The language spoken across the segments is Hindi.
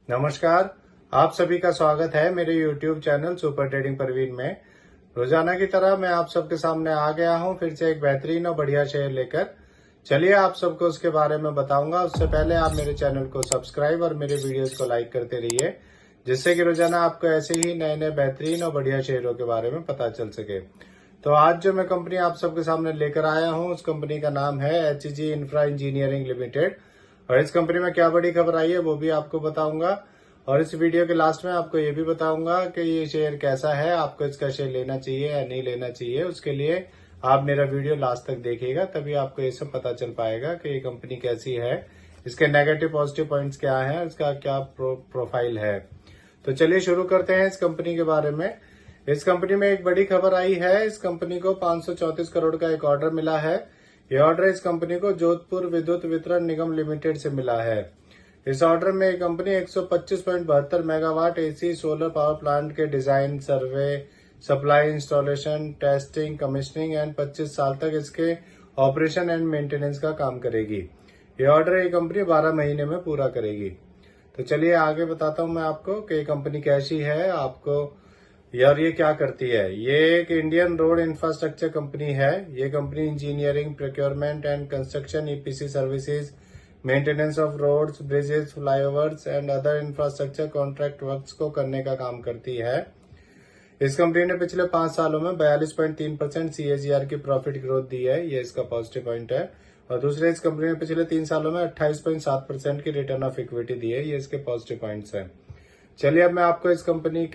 नमस्कार। आप सभी का स्वागत है मेरे YouTube channel super trading Parveen में। रोजाना की तरह मैं आप सबके सामने आ गया हूं फिर से एक बेहतरीन और बढ़िया शेयर लेकर। चलिए आप सबको उसके बारे में बताऊंगा। उससे पहले आप मेरे चैनल को सब्सक्राइब और मेरे वीडियोस को लाइक करते रहिए, जिससे कि रोजाना आपको ऐसे ही नए नए बेहतरीन और बढ़िया शेयरों के बारे में पता चल सके। तो आज जो मैं कंपनी आप सबके सामने लेकर आया हूँ, उस कंपनी का नाम है HG इंफ्रा इंजीनियरिंग लिमिटेड। और इस कंपनी में क्या बड़ी खबर आई है वो भी आपको बताऊंगा। और इस वीडियो के लास्ट में आपको ये भी बताऊंगा कि ये शेयर कैसा है, आपको इसका शेयर लेना चाहिए या नहीं लेना चाहिए। उसके लिए आप मेरा वीडियो लास्ट तक देखिएगा, तभी आपको ये सब पता चल पाएगा कि ये कंपनी कैसी है, इसके नेगेटिव पॉजिटिव पॉइंट्स क्या है, इसका क्या प्रोफाइल है। तो चलिए शुरू करते हैं इस कंपनी के बारे में। इस कंपनी में एक बड़ी खबर आई है। इस कंपनी को 534 करोड़ का एक ऑर्डर मिला है। ये ऑर्डर इस कंपनी को जोधपुर विद्युत वितरण निगम लिमिटेड से मिला है। इस ऑर्डर में ये company 125.72 megawatt AC solar power plant के design, survey, supply, installation, testing, commissioning and 25 साल तक इसके ऑपरेशन एंड मेंटेनेंस का काम करेगी। ये ऑर्डर ये कंपनी 12 महीने में पूरा करेगी। तो चलिए आगे बताता हूं मैं आपको कि ये कंपनी कैसी है आपको, यार ये क्या करती है। ये एक इंडियन रोड इंफ्रास्ट्रक्चर कंपनी है। ये company engineering, procurement and construction, EPC services, maintenance of roads, bridges, flyovers and other infrastructure contract works को करने का काम करती है। इस कंपनी ने पिछले 5 सालों में 42.3% CAGR की प्रॉफिट ग्रोथ दी है। ये इसका पॉजिटिव पॉइंट है। और दूसरे, इस कंपनी ने पिछले 3 सालों में 28.7% की रिटर्न ऑफ इक्विटी दी है। ये इसके पॉजिटिव पॉइंट्स हैं। चलिए अब मैं आपको इस कंपनी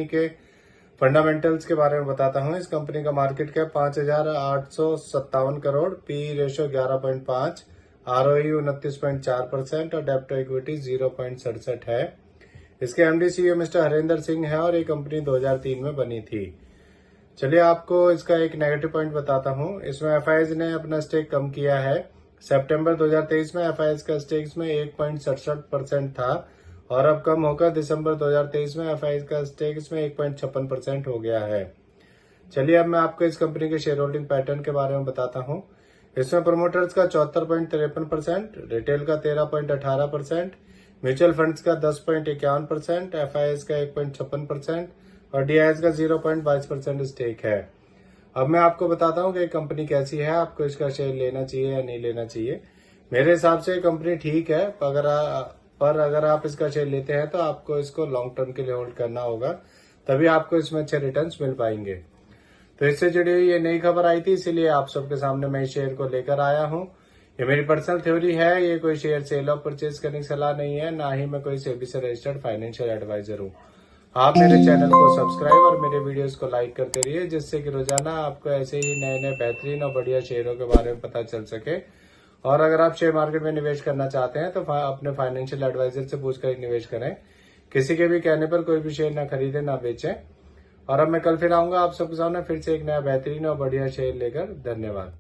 के फंडामेंटल्स के बारे में बताता हूं। इस कंपनी का market cap 5,857 crore, P ratio 11.5, ROE 29.4% और डेब्ट टू इक्विटी 0.67 है। इसके MD CEO mister Harendra Singh है और ये कंपनी 2003 में बनी थी। चलिए आपको इसका एक नेगेटिव पॉइंट बताता हूं। इसमें एफआईज ने अपना स्टेक कम किया है। सितंबर 2023 में एफआईज का स्टेक में 1.67% था और अब कम होकर दिसंबर 2023 में एफआईज का स्टेक इसमें 1.56% हो गया है। चलिए अब मैं आपको इस कंपनी के शेयर होल्डिंग पैटर्न के बारे में बताता हूं। इसमें प्रोमोटर्स का 74.53%, रिटेल का 13.18%, म्यूचुअल फंड्स का 10.51%, एफआईएस का 1.56% और डीआईएस का 0.22% स्टेक है। अब मैं आपको बताता हूं कि कंपनी कैसी है, आपको इसका शेयर लेना चाहिए या नहीं लेना चाहिए। मेरे हिसाब से कंपनी ठीक है, पर अगर आप इसका शेयर लेते हैं तो आपको इसको लॉन्ग टर्म के लिए होल्ड करना होगा, तभी आपको इसमें अच्छे रिटर्न्स मिल पाएंगे। तो इससे जुड़ी हुई ये नई खबर आई थी, इसीलिए आप सबके सामने मैं इस शेयर को लेकर आया हूं। ये मेरी पर्सनल थ्योरी है, ये कोई शेयर सेल और परचेज करने की सलाह नहीं है, ना ही मैं कोई सेबी से रजिस्टर्ड फाइनेंशियल एडवाइजर हूं। आप मेरे चैनल को सब्सक्राइब और मेरे वीडियोस को लाइक करते रहिए, जिससे कि रोजाना आपको ऐसे ही नए नए बेहतरीन और बढ़िया शेयरों के बारे में पता चल सके। और अगर आप शेयर मार्केट में निवेश करना चाहते हैं तो अपने फाइनेंशियल एडवाइजर से पूछकर निवेश करें। किसी के भी कहने पर कोई भी शेयर ना खरीदें ना बेचें। और अब मैं कल फिर आऊंगा आप सबके सामने फिर से एक नया बेहतरीन और बढ़िया शेयर लेकर। धन्यवाद।